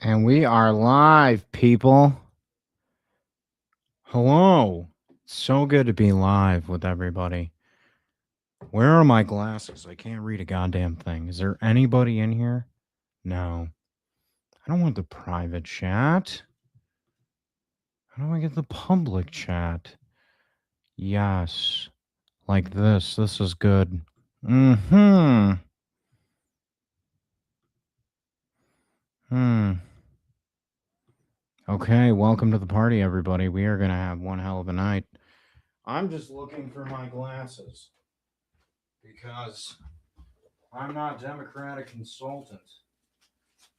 And we are live, people. Hello. So good to be live with everybody. Where are my glasses? I can't read a goddamn thing. Is there anybody in here? No. I don't want the private chat. How do I get the public chat? Yes. Like this. This is good. Hmm. Okay, welcome to the party, everybody. We are going to have one hell of a night. I'm just looking for my glasses because I'm not Democratic consultant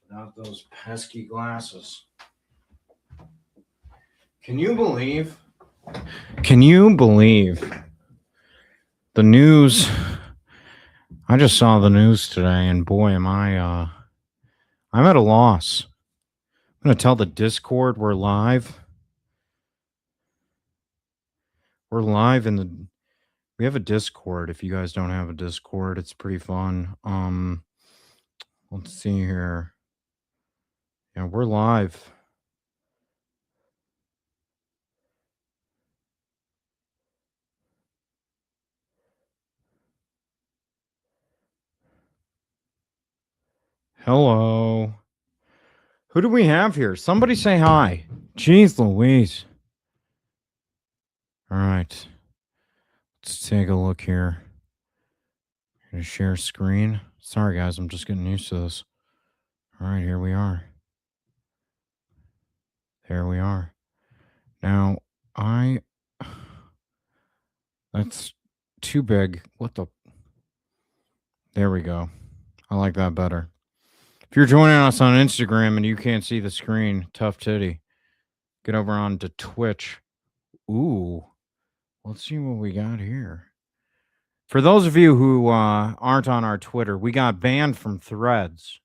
without those pesky glasses. Can you believe? Can you believe the news? I just saw the news today, and boy, am I'm at a loss. I'm gonna tell the Discord we're live. We're live in the. We have a Discord. If you guys don't have a Discord, it's pretty fun. Let's see here. Yeah, we're live. Hello. Who do we have here? Somebody say hi. Jeez Louise. All right. Let's take a look here. Gonna share screen. Sorry, guys. I'm just getting used to this. All right. Here we are. There we are. Now, that's too big. What the? There we go. I like that better. If you're joining us on Instagram and you can't see the screen, tough titty. Get over on to Twitch. Ooh. Let's see what we got here. For those of you who aren't on our Twitter, we got banned from Threads.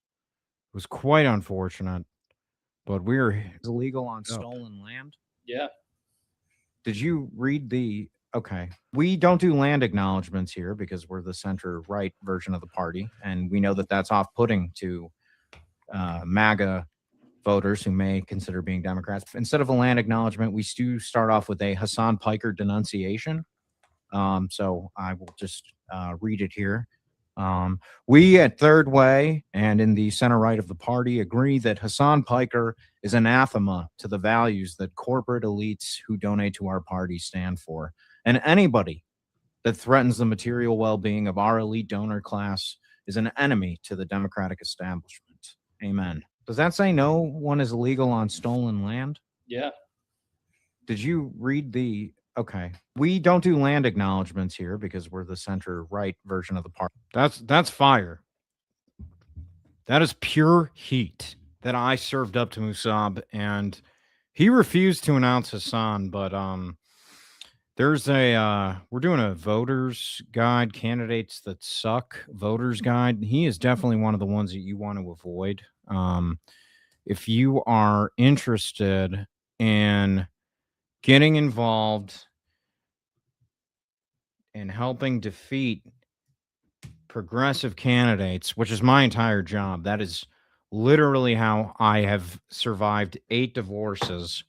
It was quite unfortunate, but we're illegal on stolen land. Yeah. Did you read the? Okay, we don't do land acknowledgments here because we're the center right version of the party, and we know that that's off-putting to MAGA voters who may consider being Democrats. Instead of a land acknowledgement, we do start off with a Hassan Piker denunciation. So I will just read it here. We at Third Way and in the center right of the party agree that Hassan Piker is anathema to the values that corporate elites who donate to our party stand for. And anybody that threatens the material well-being of our elite donor class is an enemy to the democratic establishment. Amen. Does that say no one is illegal on stolen land? Yeah. Did you read the? Okay, we don't do land acknowledgments here because we're the center right version of the park. That's fire. That is pure heat that I served up to Musab, and he refused to announce Hassan. But there's a we're doing a voters guide, candidates that suck voters guide. He is definitely one of the ones that you want to avoid. If you are interested in getting involved in helping defeat progressive candidates, which is my entire job. That is literally how I have survived 8 divorces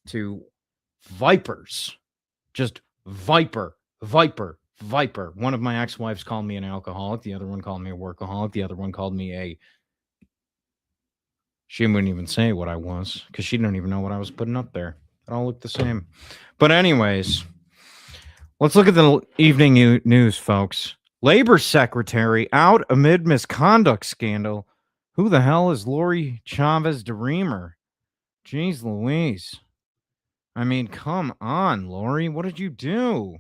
to vipers. Just viper. One of my ex-wives called me an alcoholic. The other one called me a workaholic. The other one called me a... She wouldn't even say what I was because she didn't even know what I was putting up there. It all looked the same. But anyways, let's look at the evening news, folks. Labor Secretary out amid misconduct scandal. Who the hell is Lori Chavez DeReamer? Jeez Louise. I mean, come on, Lori. What did you do?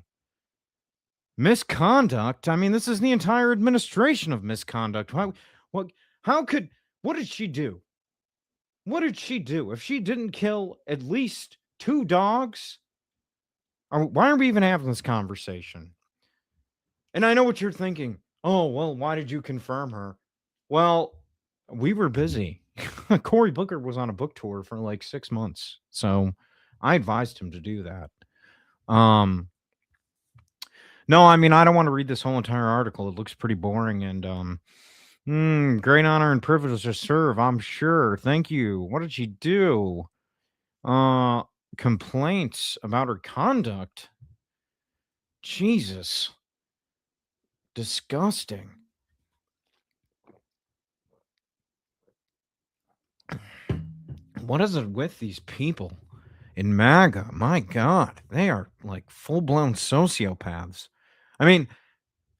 Misconduct? I mean, this is the entire administration of misconduct. What did she do? What did she do? If she didn't kill at least 2 dogs, why are we even having this conversation? And I know what you're thinking. Oh, well, why did you confirm her? Well, we were busy. Cory Booker was on a book tour for like 6 months. So I advised him to do that. No, I mean, I don't want to read this whole entire article. It looks pretty boring. And Great honor and privilege to serve, I'm sure. Thank you. What did she do? Complaints about her conduct. Jesus. Disgusting. What is it with these people in MAGA? My God, they are like full-blown sociopaths. I mean,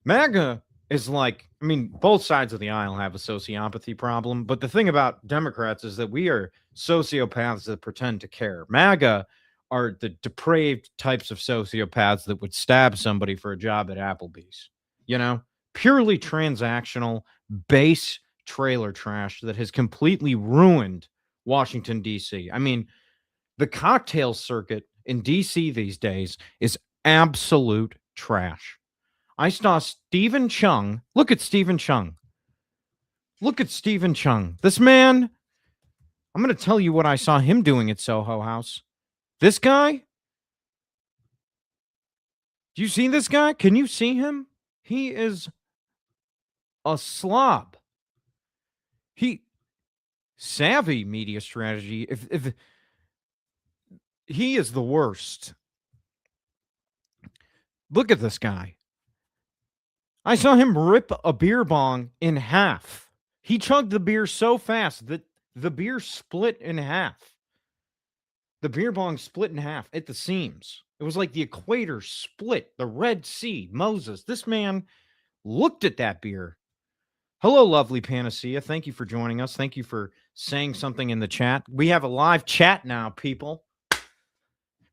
MAGA is like, I mean, both sides of the aisle have a sociopathy problem, but the thing about Democrats is that we are sociopaths that pretend to care. MAGA are the depraved types of sociopaths that would stab somebody for a job at Applebee's. You know, purely transactional, base trailer trash that has completely ruined Washington, D.C. I mean, the cocktail circuit in D.C. these days is absolute trash. I saw Stephen Chung. Look at Stephen Chung. Look at Stephen Chung. This man, I'm going to tell you what I saw him doing at Soho House. This guy, do you see this guy? Can you see him? He is a slob. Savvy media strategy. If he is the worst. Look at this guy. I saw him rip a beer bong in half. He chugged the beer so fast that the beer split in half. The beer bong split in half at the seams. It was like the equator split, the Red Sea, Moses. This man looked at that beer. Hello, lovely Panacea. Thank you for joining us. Thank you for saying something in the chat. We have a live chat now, people.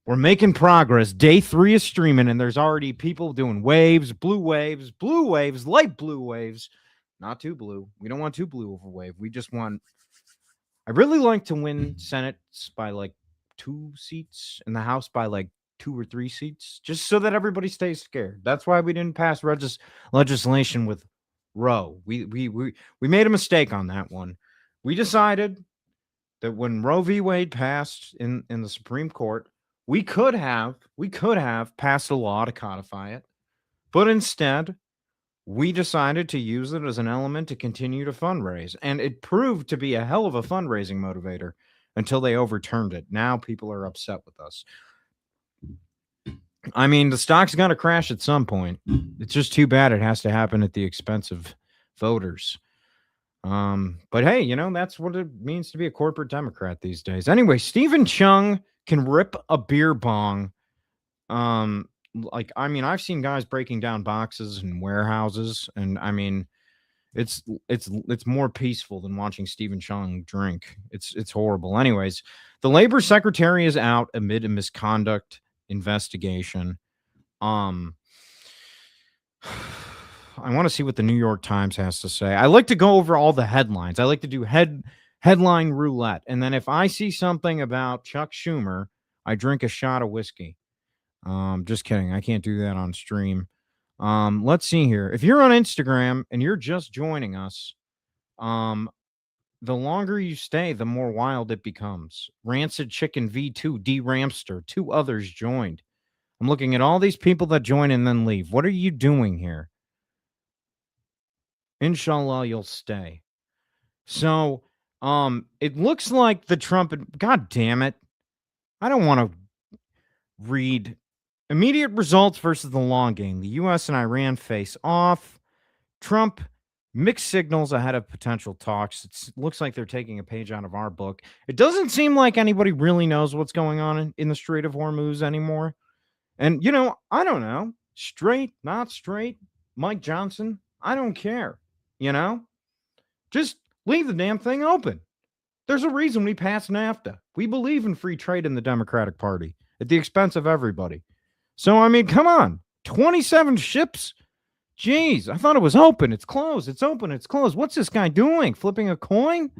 We're making progress. Day 3 is streaming, and there's already people doing waves, light blue waves. Not too blue. We don't want too blue of a wave. We just want... I really like to win Senates by like 2 seats, in the House by like 2 or 3 seats, just so that everybody stays scared. That's why we didn't pass legislation with Roe. We made a mistake on that one. We decided that when Roe v. Wade passed in the Supreme Court, we could have passed a law to codify it, but instead we decided to use it as an element to continue to fundraise, and it proved to be a hell of a fundraising motivator until they overturned it. Now people are upset with us. I mean, the stock's got to crash at some point. It's just too bad it has to happen at the expense of voters. But hey, you know, that's what it means to be a corporate Democrat these days. Anyway, Stephen Chung can rip a beer bong. Like, I mean, I've seen guys breaking down boxes in warehouses, and I mean, it's more peaceful than watching Stephen Chung drink. It's horrible. Anyways, the labor secretary is out amid a misconduct investigation. I want to see what the New York Times has to say. I like to go over all the headlines. I like to do headline roulette. And then if I see something about Chuck Schumer, I drink a shot of whiskey. Just kidding. I can't do that on stream. Let's see here. If you're on Instagram and you're just joining us, the longer you stay, the more wild it becomes. Rancid Chicken V2, D Ramster, 2 others joined. I'm looking at all these people that join and then leave. What are you doing here? Inshallah, you'll stay. So, it looks like the Trump... God damn it. I don't want to read... Immediate results versus the long game. The U.S. and Iran face off. Trump, mixed signals ahead of potential talks. It looks like they're taking a page out of our book. It doesn't seem like anybody really knows what's going on in the Strait of Hormuz anymore. And, you know, I don't know. Straight, not straight, Mike Johnson, I don't care. You know? Just leave the damn thing open. There's a reason we passed NAFTA. We believe in free trade in the Democratic Party at the expense of everybody. So, I mean, come on. 27 ships? Jeez, I thought it was open. It's closed. It's open. It's closed. What's this guy doing? Flipping a coin?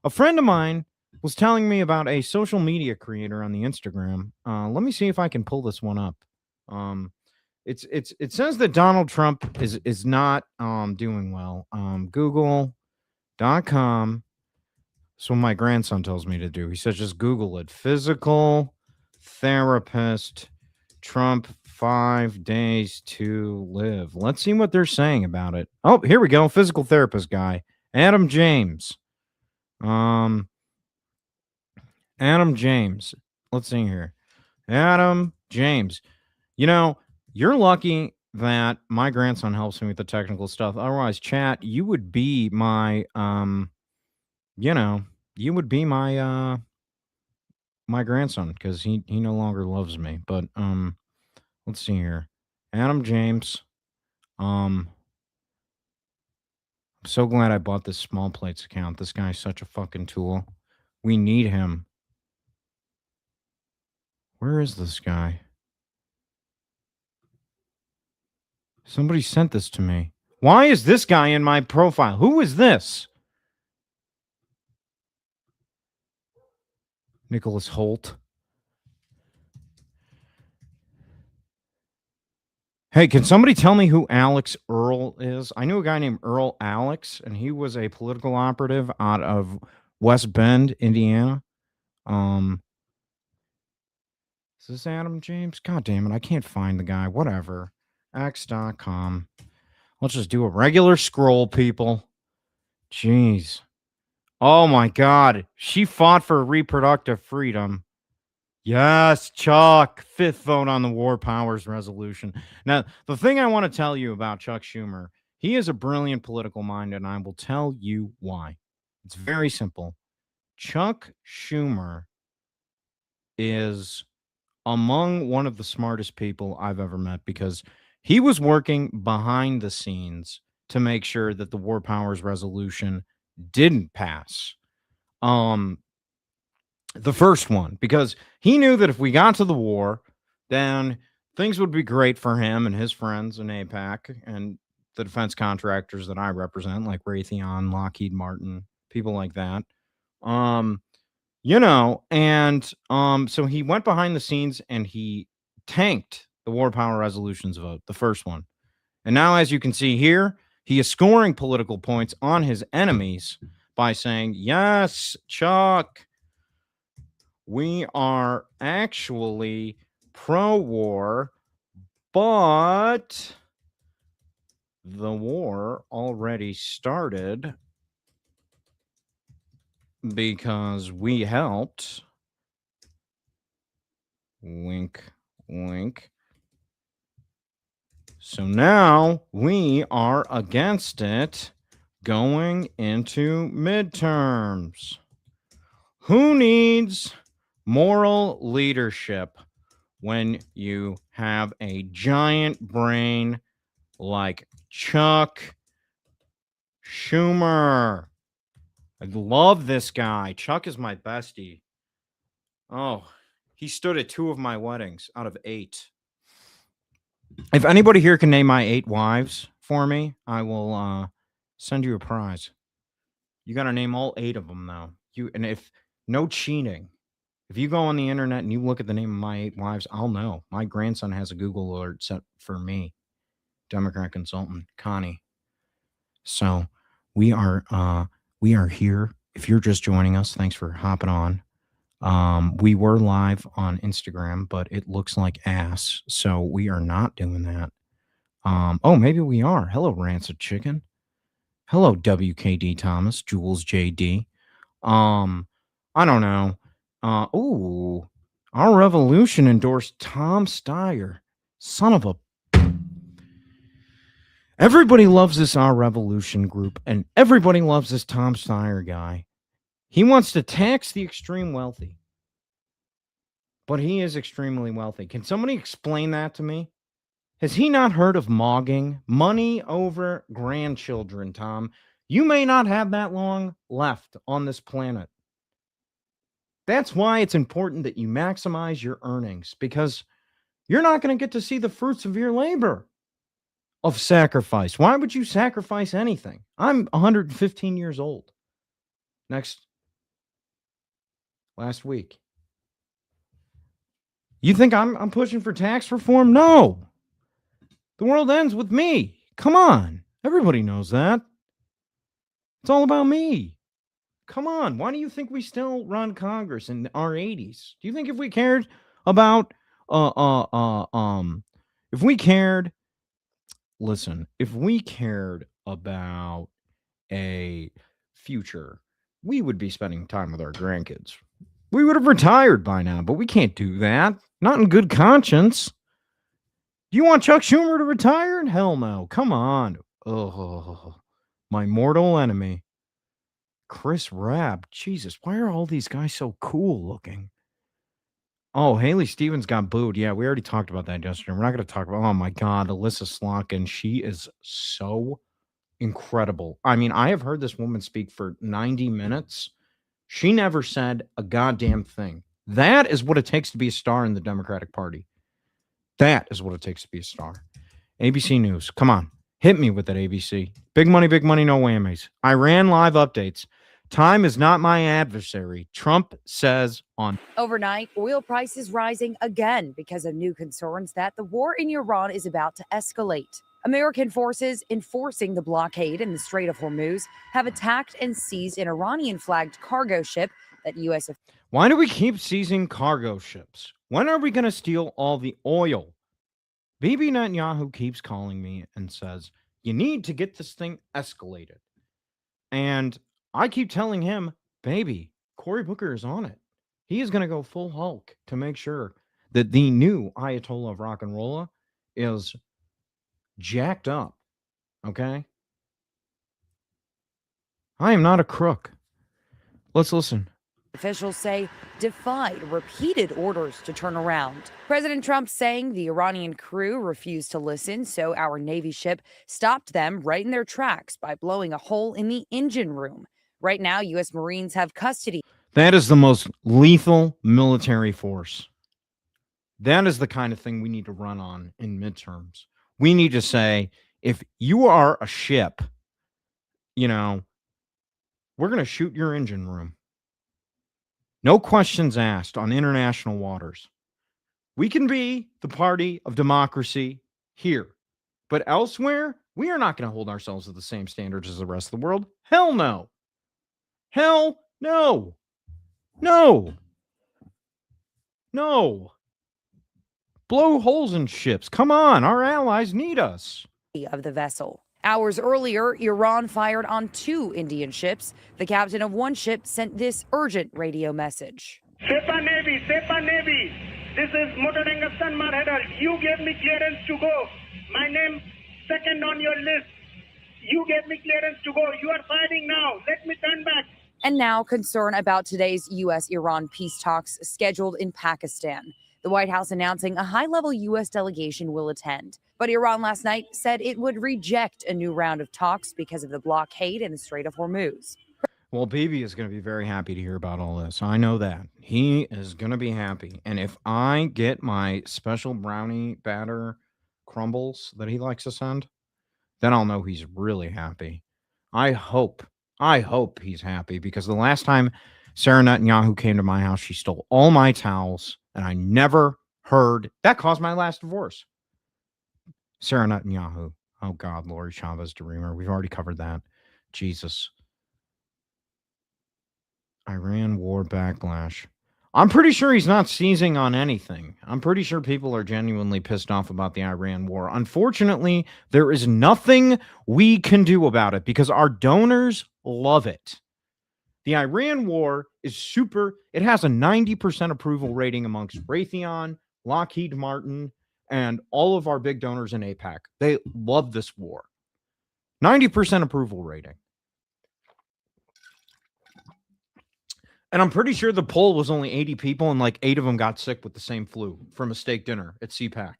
A friend of mine was telling me about a social media creator on the Instagram. Let me see if I can pull this one up. It says that Donald Trump is not doing well. Google.com. That's what my grandson tells me to do. He says just Google it. Physical therapist Trump 5 days to live. Let's see what they're saying about it. Oh, here we go. Physical therapist guy, Adam James. Adam James. Let's see here. Adam James. You know, you're lucky that my grandson helps me with the technical stuff. Otherwise, chat, you would be my you would be my my grandson because he no longer loves me. But let's see here. Adam James. I'm so glad I bought this small plates account. This guy's such a fucking tool. We need him. Where is this guy? Somebody sent this to me. Why is this guy in my profile? Who is this? Nicholas Holt. Hey, can somebody tell me who Alex Earl is? I knew a guy named Earl Alex, and he was a political operative out of West Bend, Indiana. Is this Adam James? God damn it, I can't find the guy. Whatever. X.com. Let's just do a regular scroll, people. Jeez. Oh my God. She fought for reproductive freedom. Yes, Chuck. 5th vote on the War Powers Resolution. Now, the thing I want to tell you about Chuck Schumer, he is a brilliant political mind, and I will tell you why. It's very simple. Chuck Schumer is among one of the smartest people I've ever met because he was working behind the scenes to make sure that the War Powers Resolution didn't pass. The first one, because he knew that if we got to the war, then things would be great for him and his friends in AIPAC and the defense contractors that I represent, like Raytheon, Lockheed Martin, people like that. So he went behind the scenes and he tanked the War Power Resolutions vote, the first one. And now, as you can see here, he is scoring political points on his enemies by saying, yes, Chuck, we are actually pro-war, but the war already started because we helped. Wink, wink. So now we are against it going into midterms. Who needs moral leadership when you have a giant brain like Chuck Schumer? I love this guy. Chuck is my bestie. Oh, he stood at 2 of my weddings out of 8. If anybody here can name my 8 wives for me, I will send you a prize. You got to name all 8 of them, though. If no cheating. If you go on the internet and you look at the name of my 8 wives, I'll know. My grandson has a Google alert set for me, Democrat consultant Connie. So we are here. If you're just joining us, thanks for hopping on. We were live on Instagram, but it looks like ass, so we are not doing that. Oh, maybe we are. Hello, Rancid Chicken. Hello, WKD Thomas, Jules JD. I don't know. Our Revolution endorsed Tom Steyer. Son of a... Everybody loves this Our Revolution group, and everybody loves this Tom Steyer guy. He wants to tax the extreme wealthy. But he is extremely wealthy. Can somebody explain that to me? Has he not heard of mogging? Money over grandchildren, Tom. You may not have that long left on this planet. That's why it's important that you maximize your earnings, because you're not going to get to see the fruits of your labor of sacrifice. Why would you sacrifice anything? I'm 115 years old. Last week. You think I'm pushing for tax reform? No. The world ends with me. Come on. Everybody knows that. It's all about me. Come on. Why do you think we still run Congress in our 80s? Do you think if we cared about If we cared, listen, if we cared about a future, we would be spending time with our grandkids. We would have retired by now, but we can't do that. Not in good conscience. Do you want Chuck Schumer to retire? Hell no. Come on. Oh, my mortal enemy. Chris Rabb. Jesus, why are all these guys so cool looking? Oh, Haley Stevens got booed. Yeah, we already talked about that yesterday. We're not going to talk about, oh my God, Alyssa Slotkin. She is so incredible. I mean, I have heard this woman speak for 90 minutes. She never said a goddamn thing. That is what it takes to be a star in the Democratic Party. That is what it takes to be a star. ABC News. Come on. Hit me with that, ABC. Big money, no whammies. Iran live updates. Time is not my adversary. Trump says on. Overnight, oil prices rising again because of new concerns that the war in Iran is about to escalate. American forces enforcing the blockade in the Strait of Hormuz have attacked and seized an Iranian-flagged cargo ship that U.S. Why do we keep seizing cargo ships? When are we going to steal all the oil? Bibi Netanyahu keeps calling me and says, you need to get this thing escalated. And I keep telling him, baby, Cory Booker is on it. He is going to go full Hulk to make sure that the new Ayatollah of rock and roll is jacked up. Okay? I am not a crook. Let's listen. Officials say defied repeated orders to turn around. President Trump saying the Iranian crew refused to listen, so our Navy ship stopped them right in their tracks by blowing a hole in the engine room. Right now, U.S. Marines have custody. That is the most lethal military force. That is the kind of thing we need to run on in midterms. We need to say, if you are a ship, you know, we're going to shoot your engine room. No questions asked on international waters. We can be the party of democracy here, but elsewhere, we are not going to hold ourselves to the same standards as the rest of the world. Hell no. Hell no. No. No. Blow holes in ships. Come on. Our allies need us. Of the vessel. Hours earlier, Iran fired on 2 Indian ships. The captain of one ship sent this urgent radio message. Sepa Navy, this is Motorengafsan Marhedal. You gave me clearance to go. My name second on your list. You gave me clearance to go. You are fighting now. Let me turn back. And now concern about today's U.S.-Iran peace talks scheduled in Pakistan. The White House announcing a high-level U.S. delegation will attend. But Iran last night said it would reject a new round of talks because of the blockade in the Strait of Hormuz. Well, Bibi is going to be very happy to hear about all this. I know that. He is going to be happy. And if I get my special brownie batter crumbles that he likes to send, then I'll know he's really happy. I hope he's happy, because the last time Sarah Netanyahu came to my house, she stole all my towels, and I never heard. That caused my last divorce. Sarah Netanyahu. Oh, God, Lori Chavez DeReamer. We've already covered that. Jesus. Iran war backlash. I'm pretty sure he's not seizing on anything. I'm pretty sure people are genuinely pissed off about the Iran war. Unfortunately, there is nothing we can do about it because our donors love it. The Iran war is super. It has a 90% approval rating amongst Raytheon, Lockheed Martin, and all of our big donors in APAC. They love this war. 90% approval rating. And I'm pretty sure the poll was only 80 people, and like 8 of them got sick with the same flu from a steak dinner at CPAC.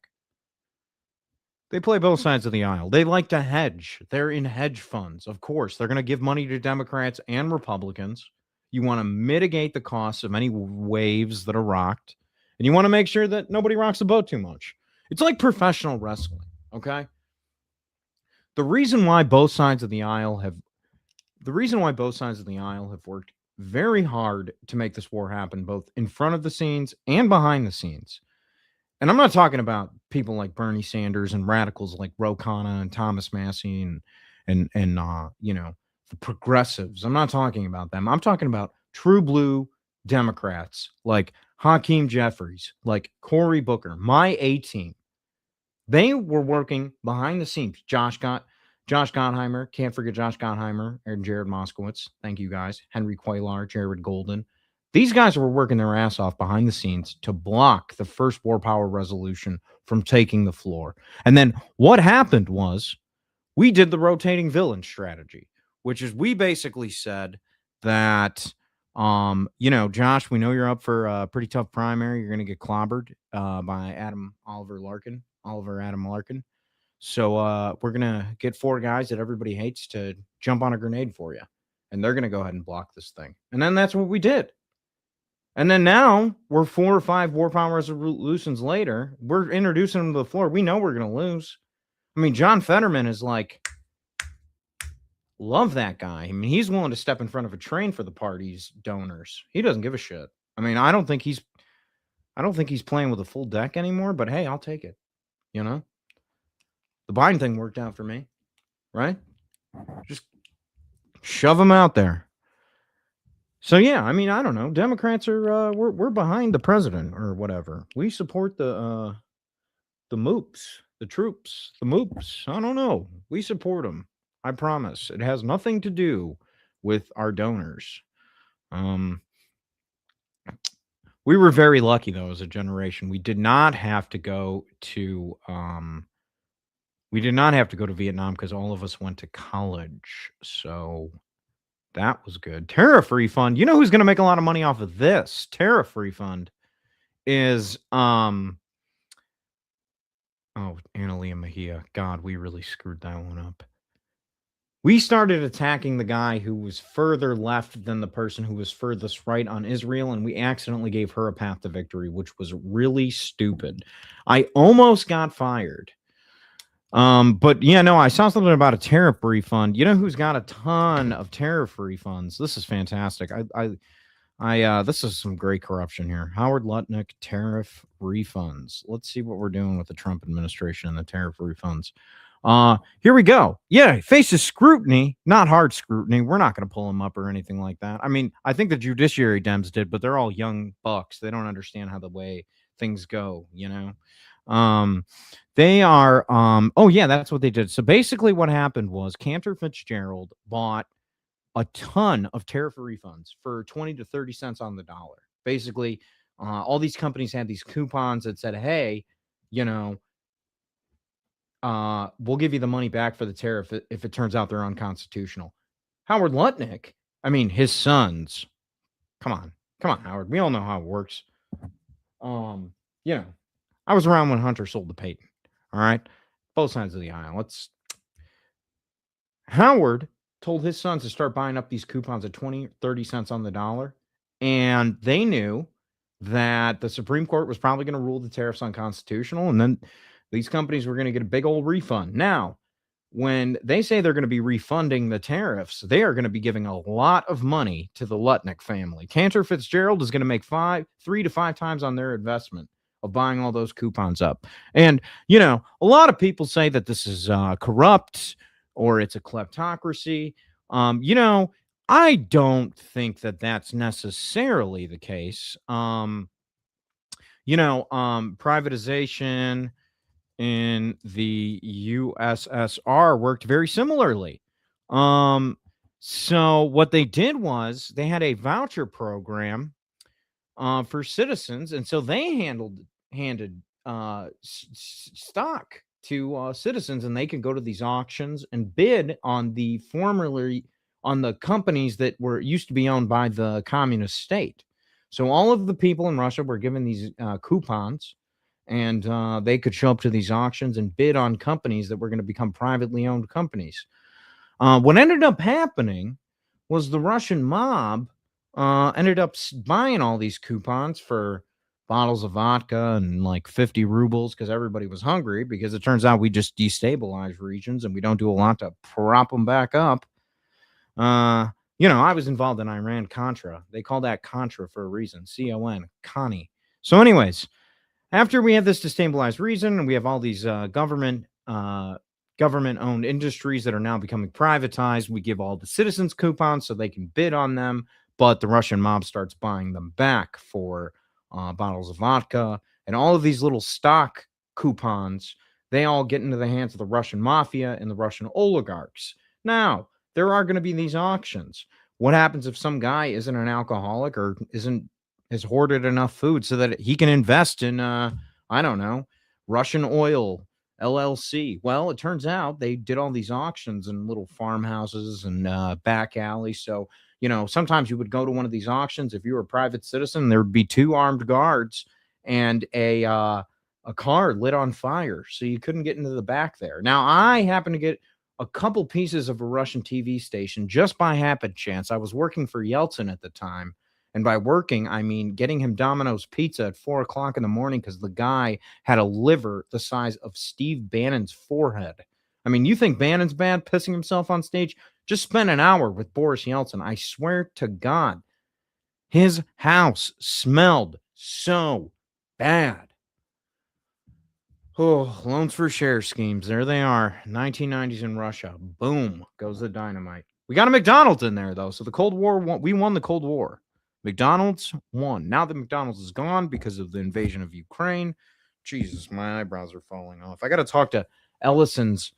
They play both sides of the aisle. They like to hedge. They're in hedge funds. Of course, they're going to give money to Democrats and Republicans. You want to mitigate the costs of any waves that are rocked, and you want to make sure that nobody rocks the boat too much. It's like professional wrestling, okay? The reason why both sides of the aisle have worked very hard to make this war happen, both in front of the scenes and behind the scenes. And I'm not talking about people like Bernie Sanders and radicals like Ro Khanna and Thomas Massey and the progressives. I'm not talking about them. I'm talking about true blue Democrats like Hakeem Jeffries, like Cory Booker, my A-team. They were working behind the scenes. Josh Gottheimer, can't forget Josh Gottheimer and Jared Moskowitz. Thank you guys. Henry Cuellar, Jared Golden. These guys were working their ass off behind the scenes to block the first war power resolution from taking the floor. And then what happened was we did the rotating villain strategy, which is we basically said that, Josh, we know you're up for a pretty tough primary. You're going to get clobbered by Oliver Adam Larkin. So we're going to get 4 guys that everybody hates to jump on a grenade for you. And they're going to go ahead and block this thing. And then that's what we did. And then now we're 4 or 5 war power resolutions later. We're introducing them to the floor. We know we're going to lose. I mean, John Fetterman is like, love that guy. I mean, he's willing to step in front of a train for the party's donors. He doesn't give a shit. I mean, I don't think he's playing with a full deck anymore, but hey, I'll take it. The Biden thing worked out for me, right? Just shove him out there. So yeah, I mean, I don't know. Democrats are we're behind the president or whatever. We support the moops, the troops, the moops. I don't know. We support them. I promise. It has nothing to do with our donors. We were very lucky though as a generation. We did not have to go to Vietnam because all of us went to college. So that was good. Tariff refund. You know who's going to make a lot of money off of this? Tariff refund is Analia Mejia. God, we really screwed that one up. We started attacking the guy who was further left than the person who was furthest right on Israel, and we accidentally gave her a path to victory, which was really stupid. I almost got fired. But yeah, no, I saw something about a tariff refund. You know who's got a ton of tariff refunds? This is fantastic. This is some great corruption here. Howard Lutnick tariff refunds. Let's see what we're doing with the Trump administration and the tariff refunds. Here we go. Yeah, faces scrutiny, not hard scrutiny. We're not going to pull him up or anything like that. I mean, I think the judiciary Dems did, but they're all young bucks. They don't understand how the way things go, They are, oh yeah, that's what they did. So basically what happened was Cantor Fitzgerald bought a ton of tariff refunds for 20 to 30 cents on the dollar. Basically, all these companies had these coupons that said, hey, we'll give you the money back for the tariff if it turns out they're unconstitutional. Howard Lutnick, I mean, his sons, come on, Howard. We all know how it works. I was around when Hunter sold to Peyton. All right. Both sides of the aisle. Howard told his sons to start buying up these coupons at 20, 30 cents on the dollar. And they knew that the Supreme Court was probably going to rule the tariffs unconstitutional. And then these companies were going to get a big old refund. Now, when they say they're going to be refunding the tariffs, they are going to be giving a lot of money to the Lutnick family. Cantor Fitzgerald is going to make 3 to 5 times on their investment of buying all those coupons up. And, a lot of people say that this is corrupt or it's a kleptocracy. I don't think that that's necessarily the case. Privatization in the USSR worked very similarly. So what they did was they had a voucher program for citizens, and so they handed stock to citizens, and they could go to these auctions and bid on the companies that used to be owned by the communist state. So all of the people in Russia were given these coupons, and they could show up to these auctions and bid on companies that were going to become privately owned companies. What ended up happening was the Russian mob ended up buying all these coupons for bottles of vodka and like 50 rubles because everybody was hungry, because it turns out we just destabilize regions and we don't do a lot to prop them back up. I was involved in Iran-Contra. They call that Contra for a reason. C-O-N, Connie. So anyways, after we have this destabilized region and we have all these government-owned industries that are now becoming privatized, we give all the citizens coupons so they can bid on them, but the Russian mob starts buying them back for bottles of vodka, and all of these little stock coupons they all get into the hands of the Russian mafia and the Russian oligarchs. Now, there are going to be these auctions. What happens if some guy isn't an alcoholic or has hoarded enough food so that he can invest in, I don't know, Russian oil LLC? Well, it turns out they did all these auctions in little farmhouses and back alleys. So, sometimes you would go to one of these auctions. If you were a private citizen, there would be 2 armed guards and a car lit on fire, so you couldn't get into the back there. Now, I happen to get a couple pieces of a Russian TV station just by happen chance. I was working for Yeltsin at the time, and by working, I mean getting him Domino's pizza at 4 o'clock in the morning because the guy had a liver the size of Steve Bannon's forehead. I mean, you think Bannon's bad pissing himself on stage? Just spend an hour with Boris Yeltsin. I swear to God, his house smelled so bad. Oh, loans for share schemes. There they are. 1990s in Russia. Boom goes the dynamite. We got a McDonald's in there, though. So the Cold War, we won the Cold War. McDonald's won. Now that McDonald's is gone because of the invasion of Ukraine, Jesus, my eyebrows are falling off. I got to talk to Ellison's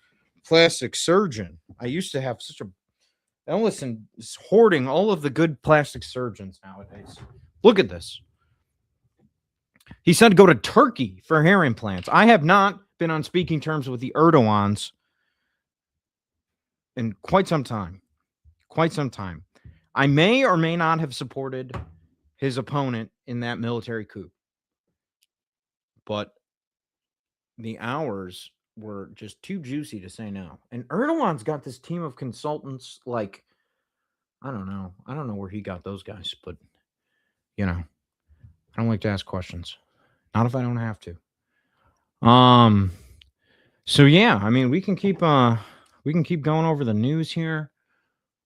plastic surgeon. I used to have such a... Ellison is hoarding all of the good plastic surgeons nowadays. Look at this. He said go to Turkey for hair implants. I have not been on speaking terms with the Erdogans in quite some time. Quite some time. I may or may not have supported his opponent in that military coup. But the hours were just too juicy to say no. And Erdogan's got this team of consultants like, I don't know. I don't know where he got those guys, but, I don't like to ask questions. Not if I don't have to. So yeah, I mean, we can keep going over the news here.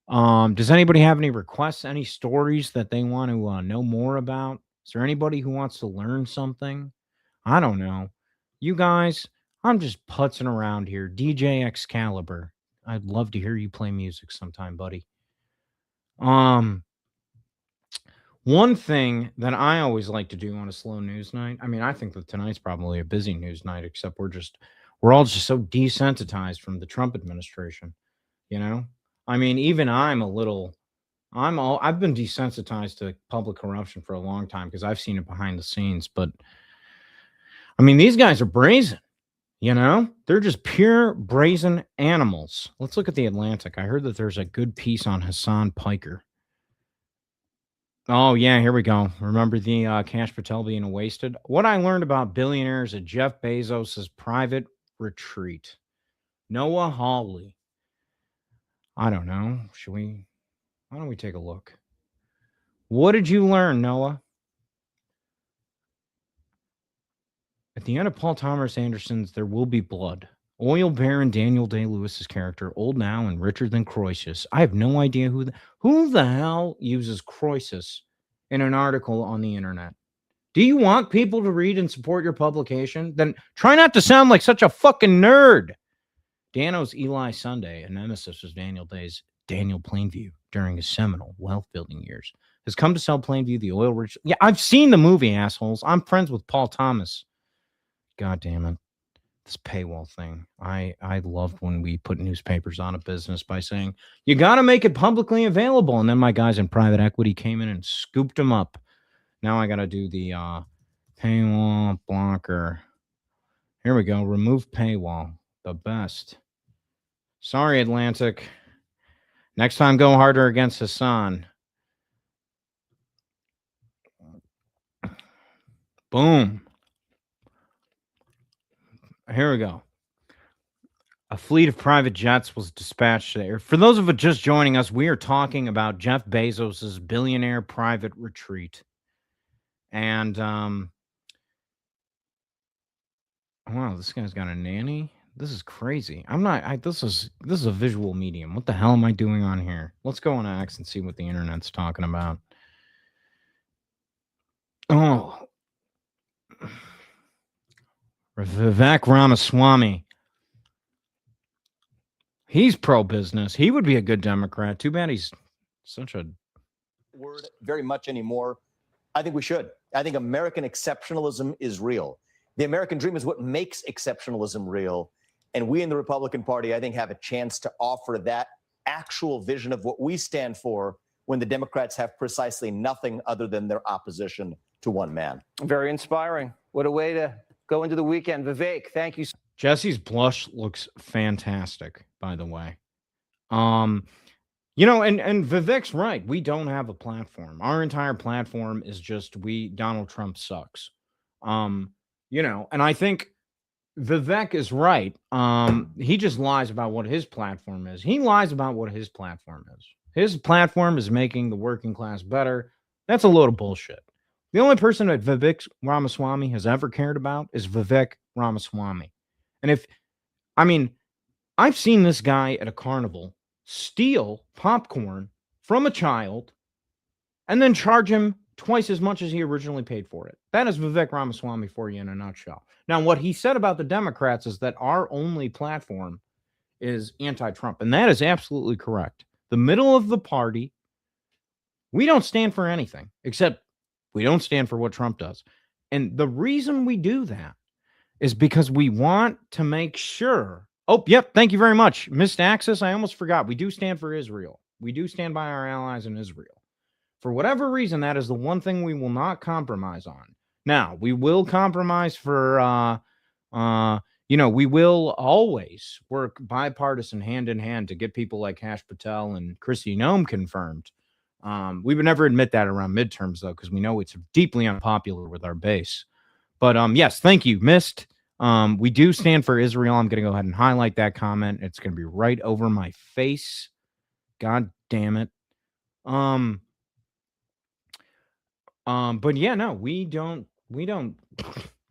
Does anybody have any requests, any stories that they want to know more about? Is there anybody who wants to learn something? I don't know. You guys, I'm just putzing around here. DJ Excalibur. I'd love to hear you play music sometime, buddy. One thing that I always like to do on a slow news night, I mean, I think that tonight's probably a busy news night, except we're all just so desensitized from the Trump administration, I mean, even I've been desensitized to public corruption for a long time because I've seen it behind the scenes. But I mean, these guys are brazen, they're just pure brazen animals. Let's look at the Atlantic. I heard that there's a good piece on Hassan Piker. Oh, yeah, here we go. Remember the Cash Patel being wasted? What I learned about billionaires at Jeff Bezos' private retreat. Noah Hawley. I don't know. Why don't we take a look? What did you learn, Noah? At the end of Paul Thomas Anderson's There Will Be Blood, oil baron Daniel Day-Lewis's character, old now and richer than Croesus. I have no idea who the hell uses Croesus in an article on the internet. Do you want people to read and support your publication? Then try not to sound like such a fucking nerd. Dano's Eli Sunday, a nemesis of Daniel Day's Daniel Plainview during his seminal wealth-building years, has come to sell Plainview, the oil-rich... Yeah, I've seen the movie, assholes. I'm friends with Paul Thomas. God damn it. This paywall thing. I loved when we put newspapers on a business by saying, you got to make it publicly available. And then my guys in private equity came in and scooped them up. Now I got to do the paywall blocker. Here we go. Remove paywall. The best. Sorry, Atlantic. Next time, go harder against Hassan. Boom. Here we go. A fleet of private jets was dispatched there. For those of you just joining us, we are talking about Jeff Bezos' billionaire private retreat. And, wow, this guy's got a nanny. This is crazy. This is a visual medium. What the hell am I doing on here? Let's go on X and see what the internet's talking about. Oh. Vivek Ramaswamy. He's pro-business. He would be a good Democrat. Too bad he's such a... word very much anymore. I think we should. I think American exceptionalism is real. The American dream is what makes exceptionalism real. And we in the Republican Party, I think, have a chance to offer that actual vision of what we stand for when the Democrats have precisely nothing other than their opposition to one man. Very inspiring. What a way to go into the weekend. Vivek, thank you. Jesse's blush looks fantastic, by the way. You know, and Vivek's right. We don't have a platform. Our entire platform is just Donald Trump sucks. You know, and I think Vivek is right. He just lies about what his platform is. He lies about what his platform is. His platform is making the working class better. That's a load of bullshit. The only person that Vivek Ramaswamy has ever cared about is Vivek Ramaswamy. And I've seen this guy at a carnival steal popcorn from a child and then charge him twice as much as he originally paid for it. That is Vivek Ramaswamy for you in a nutshell. Now, what he said about the Democrats is that our only platform is anti-Trump, and that is absolutely correct. The middle of the party, we don't stand for anything, except we don't stand for what Trump does. And the reason we do that is because we want to make sure. Oh, yep. Thank you very much. Missed access. I almost forgot. We do stand for Israel. We do stand by our allies in Israel. For whatever reason, that is the one thing we will not compromise on. Now, we will compromise for, we will always work bipartisan hand in hand to get people like Kash Patel and Kristi Noem confirmed. We would never admit that around midterms, though, because we know it's deeply unpopular with our base. But yes, thank you, Mist. We do stand for Israel. I'm going to go ahead and highlight that comment. It's going to be right over my face. God damn it. But yeah, no, we don't.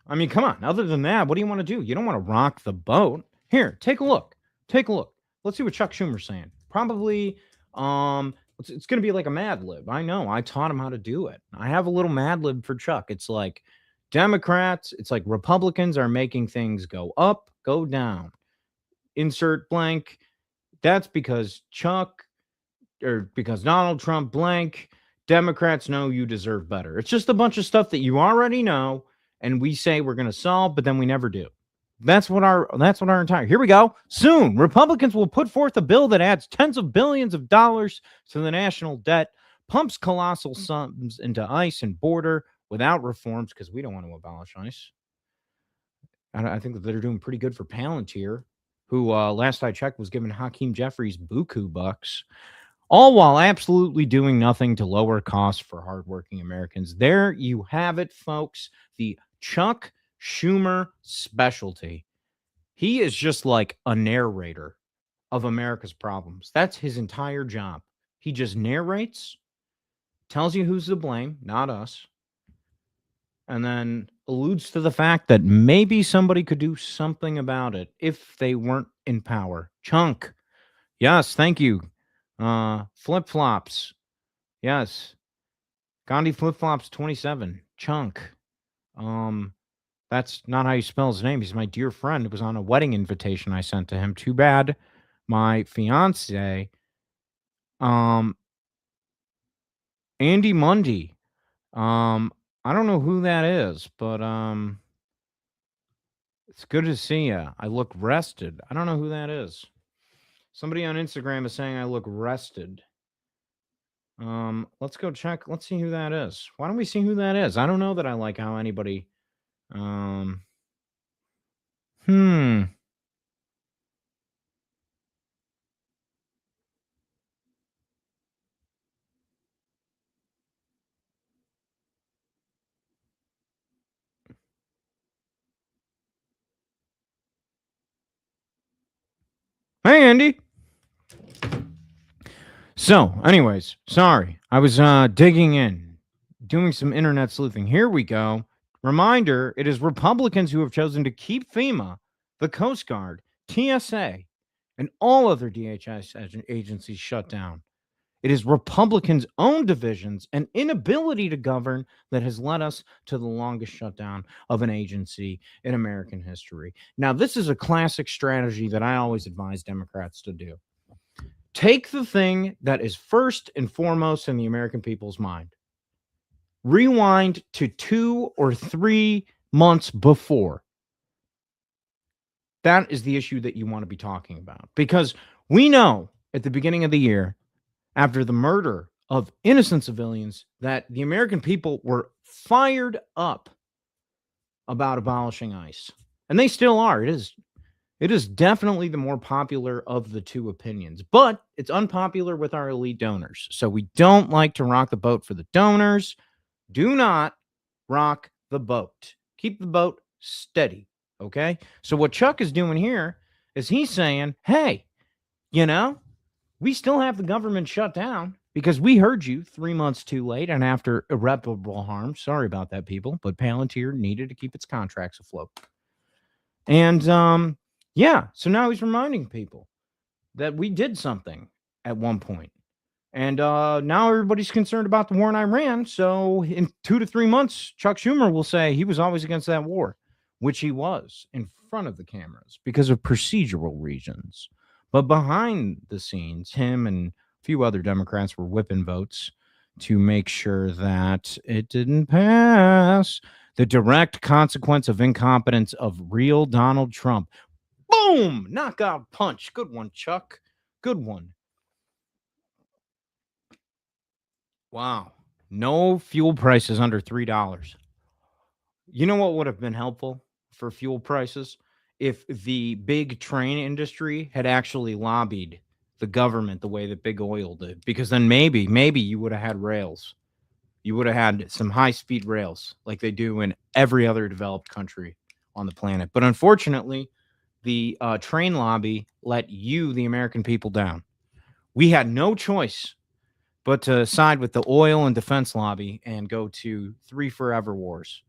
I mean, come on. Other than that, what do you want to do? You don't want to rock the boat. Here, take a look. Take a look. Let's see what Chuck Schumer's saying. Probably, it's going to be like a Mad Lib. I know. I taught him how to do it. I have a little Mad Lib for Chuck. It's like Democrats, it's like Republicans are making things go up, go down. Insert blank. That's because because Donald Trump blank. Democrats know you deserve better. It's just a bunch of stuff that you already know, and we say we're going to solve, but then we never do. That's what our entire. Here we go. Soon, Republicans will put forth a bill that adds tens of billions of dollars to the national debt, pumps colossal sums into ICE and border without reforms, because we don't want to abolish ICE. I think that they're doing pretty good for Palantir, who last I checked was giving Hakeem Jeffries buku bucks. All while absolutely doing nothing to lower costs for hardworking Americans. There you have it, folks. The Chuck Schumer specialty. He is just like a narrator of America's problems. That's his entire job. He just narrates, tells you who's to blame, not us, and then alludes to the fact that maybe somebody could do something about it if they weren't in power. Chunk. Yes, thank you. Flip-flops. Yes. Gandhi Flip-flops 27. Chunk. That's not how you spell his name. He's my dear friend. It was on a wedding invitation I sent to him. Too bad my fiance, Andy Mundy. I don't know who that is, but it's good to see you. I look rested. I don't know who that is. Somebody on Instagram is saying I look rested. Let's go check. Let's see who that is. Why don't we see who that is? I don't know that I like how anybody. Hey, Andy. So, anyways, sorry. I was digging in, doing some internet sleuthing. Here we go. Reminder, it is Republicans who have chosen to keep FEMA, the Coast Guard, TSA, and all other DHS agencies shut down. It is Republicans' own divisions and inability to govern that has led us to the longest shutdown of an agency in American history. Now, this is a classic strategy that I always advise Democrats to do. Take the thing that is first and foremost in the American people's mind. Rewind to 2 or 3 months before. That is the issue that you want to be talking about. Because we know at the beginning of the year, after the murder of innocent civilians, that the American people were fired up about abolishing ICE. And they still are. It is definitely the more popular of the two opinions, but it's unpopular with our elite donors. So we don't like to rock the boat for the donors. Do not rock the boat. Keep the boat steady, okay? So what Chuck is doing here is he's saying, hey, you know, we still have the government shut down because we heard you 3 months too late and after irreparable harm. Sorry about that, people, but Palantir needed to keep its contracts afloat. And yeah, so now he's reminding people that we did something at one point. And now everybody's concerned about the war in Iran. So in 2 to 3 months, Chuck Schumer will say he was always against that war, which he was in front of the cameras because of procedural reasons. But behind the scenes, him and a few other Democrats were whipping votes to make sure that it didn't pass. The direct consequence of incompetence of real Donald Trump. Boom! Knockout punch. Good one, Chuck. Good one. Wow. No fuel prices under $3. You know what would have been helpful for fuel prices? If the big train industry had actually lobbied the government the way that big oil did, because then maybe you would have had rails. You would have had some high-speed rails like they do in every other developed country on the planet. But unfortunately, the train lobby let you, the American people, down. We had no choice but to side with the oil and defense lobby and go to 3 forever wars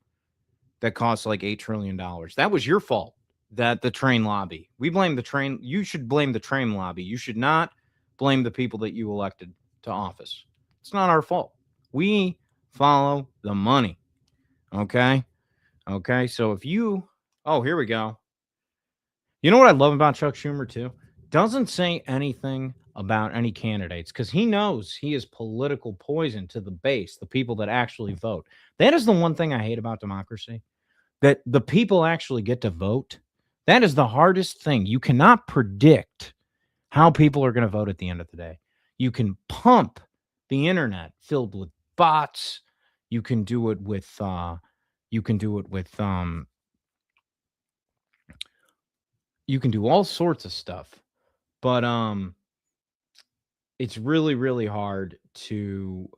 that cost like $8 trillion. That was your fault, that the train lobby. We blame the train. You should blame the train lobby. You should not blame the people that you elected to office. It's not our fault. We follow the money. Okay? Okay, so if you... Oh, here we go. You know what I love about Chuck Schumer, too? Doesn't say anything about any candidates because he knows he is political poison to the base, the people that actually vote. That is the one thing I hate about democracy, that the people actually get to vote. That is the hardest thing. You cannot predict how people are going to vote at the end of the day. You can pump the internet filled with bots. You can do it with you can do all sorts of stuff. But it's really, really hard to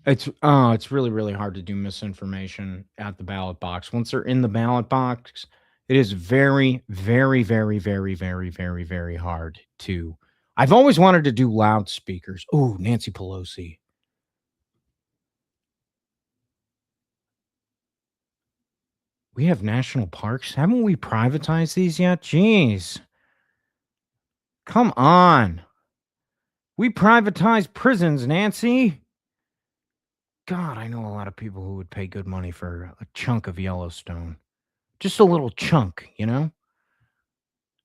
it's really, really hard to do misinformation at the ballot box. Once they're in the ballot box, it is very, very, very, very, very, very, very hard to. I've always wanted to do loudspeakers. Oh, Nancy Pelosi. We have national parks. Haven't we privatized these yet? Jeez. Come on. We privatized prisons, Nancy. God, I know a lot of people who would pay good money for a chunk of Yellowstone. Just a little chunk, you know?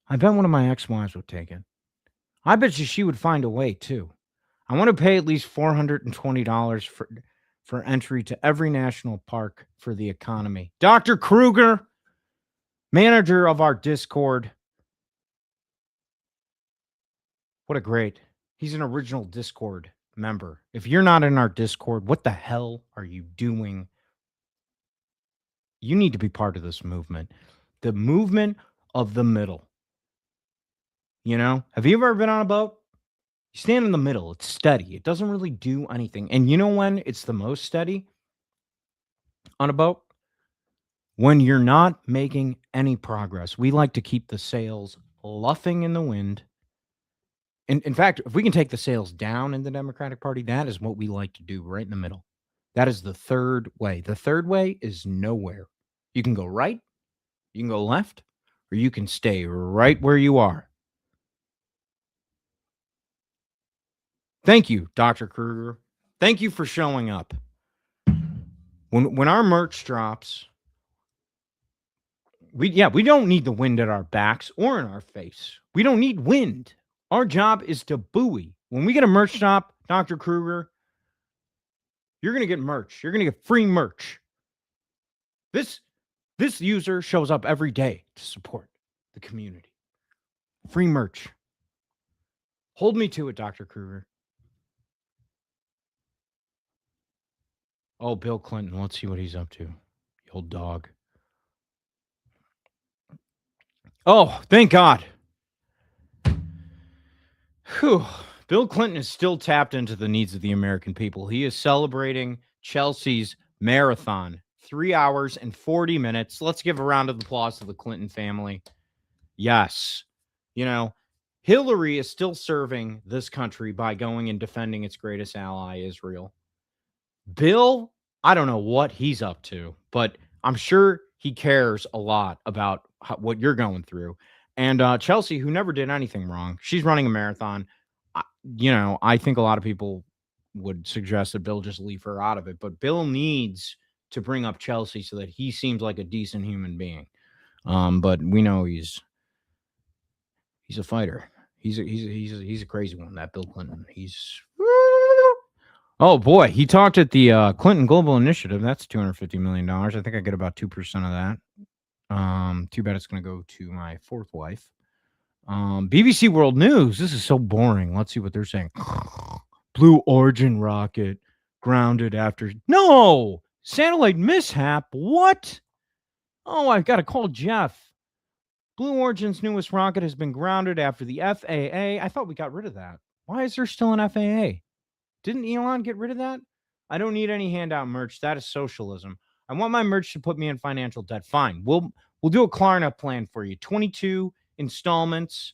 I bet one of my ex-wives would take it. I bet you she would find a way, too. I want to pay at least $420 for entry to every national park for the economy. Dr. Kruger, manager of our Discord. What a great... He's an original Discord member. If you're not in our Discord, what the hell are you doing? You need to be part of this movement. The movement of the middle. You know? Have you ever been on a boat? You stand in the middle. It's steady. It doesn't really do anything. And you know when it's the most steady on a boat? When you're not making any progress. We like to keep the sails luffing in the wind. In fact, if we can take the sails down in the Democratic Party, that is what we like to do right in the middle. That is the third way. The third way is nowhere. You can go right, you can go left, or you can stay right where you are. Thank you, Dr. Kruger. Thank you for showing up. When our merch drops, We don't need the wind at our backs or in our face. We don't need wind. Our job is to buoy. When we get a merch shop, Dr. Kruger, you're gonna get merch. You're gonna get free merch. This user shows up every day to support the community. Free merch. Hold me to it, Dr. Kruger. Oh, Bill Clinton. Let's see what he's up to. The old dog. Oh, thank God. Whew. Bill Clinton is still tapped into the needs of the American people. He is celebrating Chelsea's marathon, 3 hours and 40 minutes. Let's give a round of applause to the Clinton family. Yes. You know, Hillary is still serving this country by going and defending its greatest ally, Israel. Bill, I don't know what he's up to, but I'm sure he cares a lot about what you're going through. And Chelsea, who never did anything wrong, she's running a marathon. I think a lot of people would suggest that Bill just leave her out of it, but Bill needs to bring up Chelsea so that he seems like a decent human being. But we know he's a fighter. He's a crazy one, that Bill Clinton. Oh boy, he talked at the Clinton Global Initiative. That's $250 million. I think I get about 2% of that. Too bad it's going to go to my fourth wife. BBC World News. This is so boring. Let's see what they're saying. Blue Origin rocket grounded after satellite mishap. What? Oh, I've got to call Jeff. Blue Origin's newest rocket has been grounded after the FAA. I thought we got rid of that. Why is there still an FAA? Didn't Elon get rid of that? I don't need any handout merch. That is socialism. I want my merch to put me in financial debt. Fine. We'll do a Klarna plan for you. 22 installments.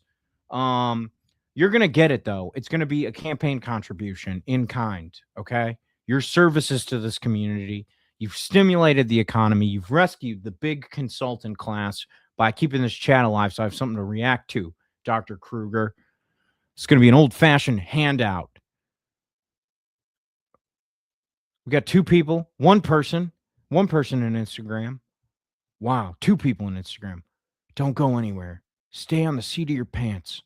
You're going to get it, though. It's going to be a campaign contribution in kind, okay? Your services to this community. You've stimulated the economy. You've rescued the big consultant class by keeping this chat alive, so I have something to react to, Dr. Kruger. It's going to be an old-fashioned handout. We got two people, one person in Instagram. Wow, 2 people in Instagram. Don't go anywhere. Stay on the seat of your pants.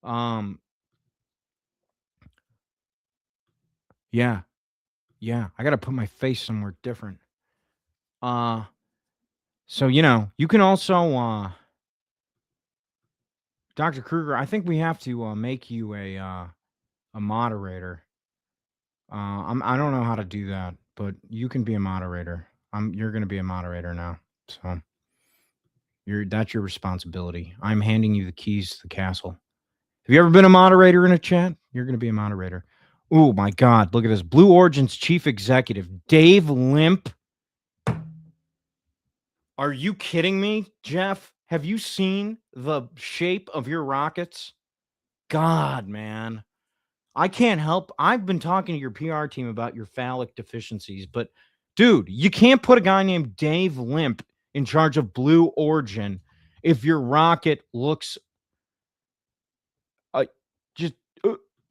Yeah. I got to put my face somewhere different. So, you can also, Dr. Kruger, I think we have to make you a moderator. I don't know how to do that, but you can be a moderator. You're going to be a moderator now. So that's your responsibility. I'm handing you the keys to the castle. Have you ever been a moderator in a chat? You're going to be a moderator. Oh my God. Look at this. Blue Origin's chief executive, Dave Limp. Are you kidding me, Jeff? Have you seen the shape of your rockets? God, man. I can't help. I've been talking to your PR team about your phallic deficiencies, but dude, you can't put a guy named Dave Limp in charge of Blue Origin if your rocket looks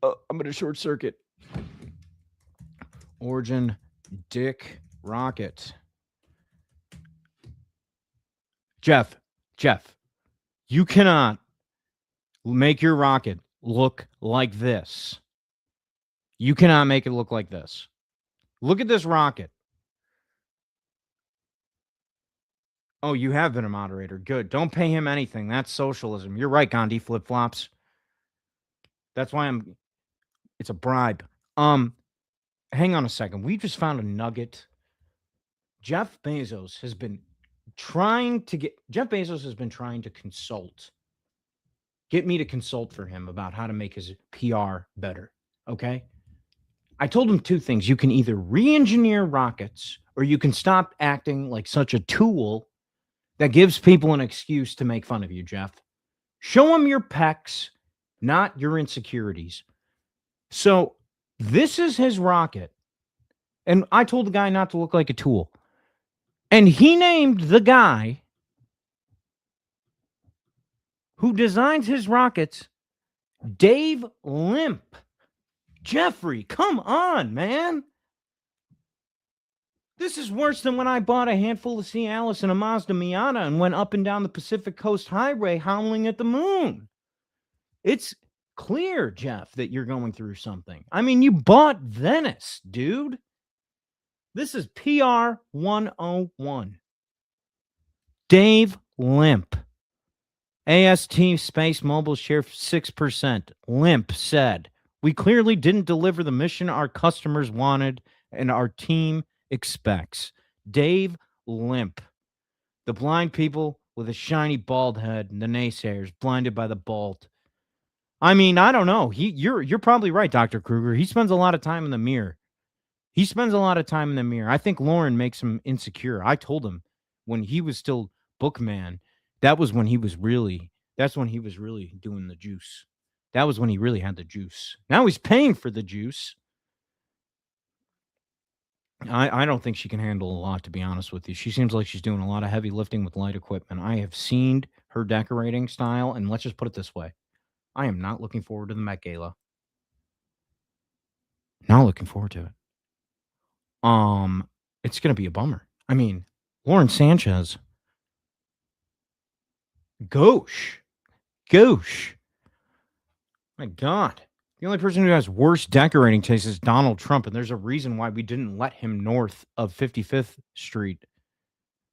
I'm going to short circuit. Origin Dick Rocket. Jeff, you cannot make your rocket look like this. You cannot make it look like this. Look at this rocket. Oh, you have been a moderator. Good. Don't pay him anything. That's socialism. You're right, Gandhi flip-flops. That's why it's a bribe. Hang on a second. We just found a nugget. Jeff Bezos has been trying to get me to consult for him about how to make his PR better. Okay. I told him 2 things. You can either re-engineer rockets or you can stop acting like such a tool that gives people an excuse to make fun of you, Jeff. Show them your pecs, not your insecurities. So this is his rocket. And I told the guy not to look like a tool. And he named the guy who designs his rockets Dave Limp. Jeffrey, come on, man. This is worse than when I bought a handful of Cialis and a Mazda Miata and went up and down the Pacific Coast Highway howling at the moon. It's clear, Jeff, that you're going through something. I mean, you bought Venice, dude. This is PR 101. Dave Limp. AST Space Mobile share 6%. Limp said, "We clearly didn't deliver the mission our customers wanted and our team expects." Dave Limp. The blind people with a shiny bald head and the naysayers blinded by the bolt. I mean, I don't know. You're probably right, Dr. Kruger. He spends a lot of time in the mirror. I think Lauren makes him insecure. I told him when he was still bookman, that's when he was really doing the juice. That was when he really had the juice. Now he's paying for the juice. I don't think she can handle a lot, to be honest with you. She seems like she's doing a lot of heavy lifting with light equipment. I have seen her decorating style, and let's just put it this way. I am not looking forward to the Met Gala. Not looking forward to it. It's going to be a bummer. I mean, Lauren Sanchez. Gauche. My God. The only person who has worse decorating taste is Donald Trump, and there's a reason why we didn't let him north of 55th Street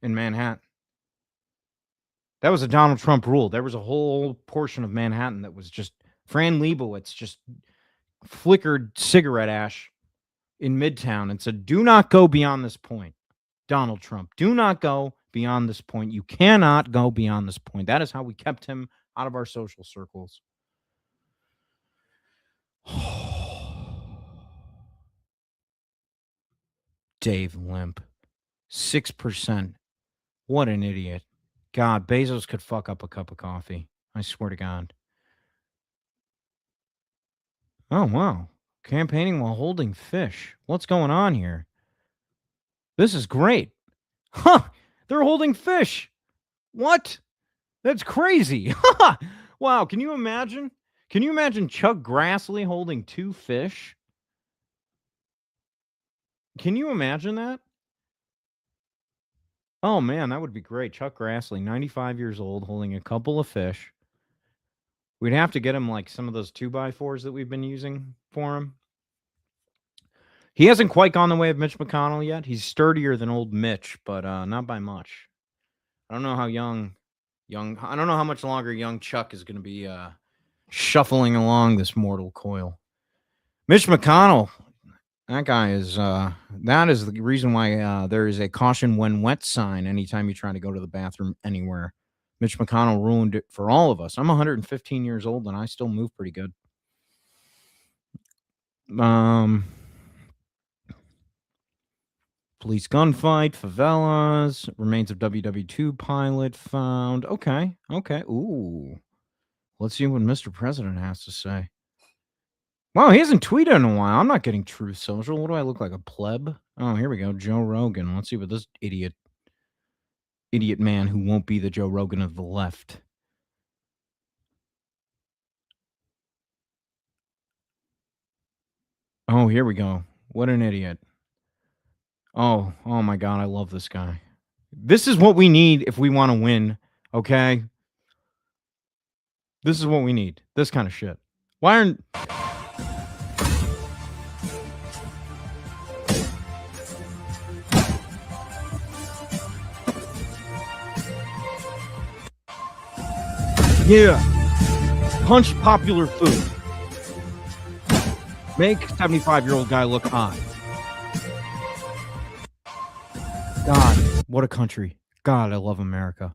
in Manhattan. That was a Donald Trump rule. There was a whole portion of Manhattan that was just Fran Lebowitz just flickered cigarette ash in Midtown and said, "Do not go beyond this point." Donald Trump, do not go beyond this point. You cannot go beyond this point. That is how we kept him out of our social circles. Dave Limp. 6%. What an idiot. God, Bezos could fuck up a cup of coffee. I swear to God. Oh, wow. Campaigning while holding fish. What's going on here? This is great. Huh. They're holding fish. What? That's crazy. Wow. Can you imagine? Can you imagine Chuck Grassley holding 2 fish? Can you imagine that? Oh, man, that would be great. Chuck Grassley, 95 years old, holding a couple of fish. We'd have to get him like some of those 2x4s that we've been using for him. He hasn't quite gone the way of Mitch McConnell yet. He's sturdier than old Mitch, but not by much. I don't know how I don't know how much longer young Chuck is going to be shuffling along this mortal coil. Mitch McConnell, that guy is, that is the reason why there is a caution when wet sign anytime you try to go to the bathroom anywhere. Mitch McConnell ruined it for all of us. I'm 115 years old and I still move pretty good. Police gunfight, favelas, remains of WW2 pilot found. Okay. Ooh. Let's see what Mr. President has to say. Wow, he hasn't tweeted in a while. I'm not getting Truth Social. What do I look like, a pleb? Oh, here we go. Joe Rogan. Let's see what this idiot man who won't be the Joe Rogan of the left. Oh, here we go. What an idiot. Oh my God, I love this guy. This is what we need if we want to win, okay? This is what we need. This kind of shit. Why aren't... Yeah. Punch popular food. Make 75-year-old guy look hot. God, what a country. God, I love America.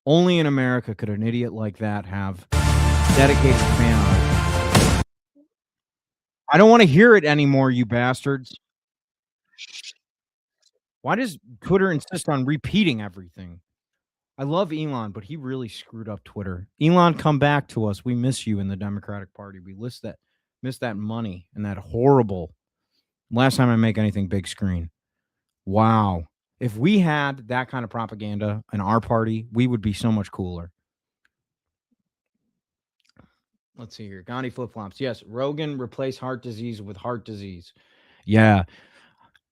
Only in America could an idiot like that have dedicated fan art. I don't want to hear it anymore, you bastards. Why does Twitter insist on repeating everything? I love Elon, but he really screwed up Twitter. Elon, come back to us. We miss you in the Democratic Party. We miss that money and that horrible. Last time I make anything big screen. Wow. If we had that kind of propaganda in our party, we would be so much cooler. Let's see here. Gandhi flip-flops. Yes, Rogan replaced heart disease with heart disease. Yeah.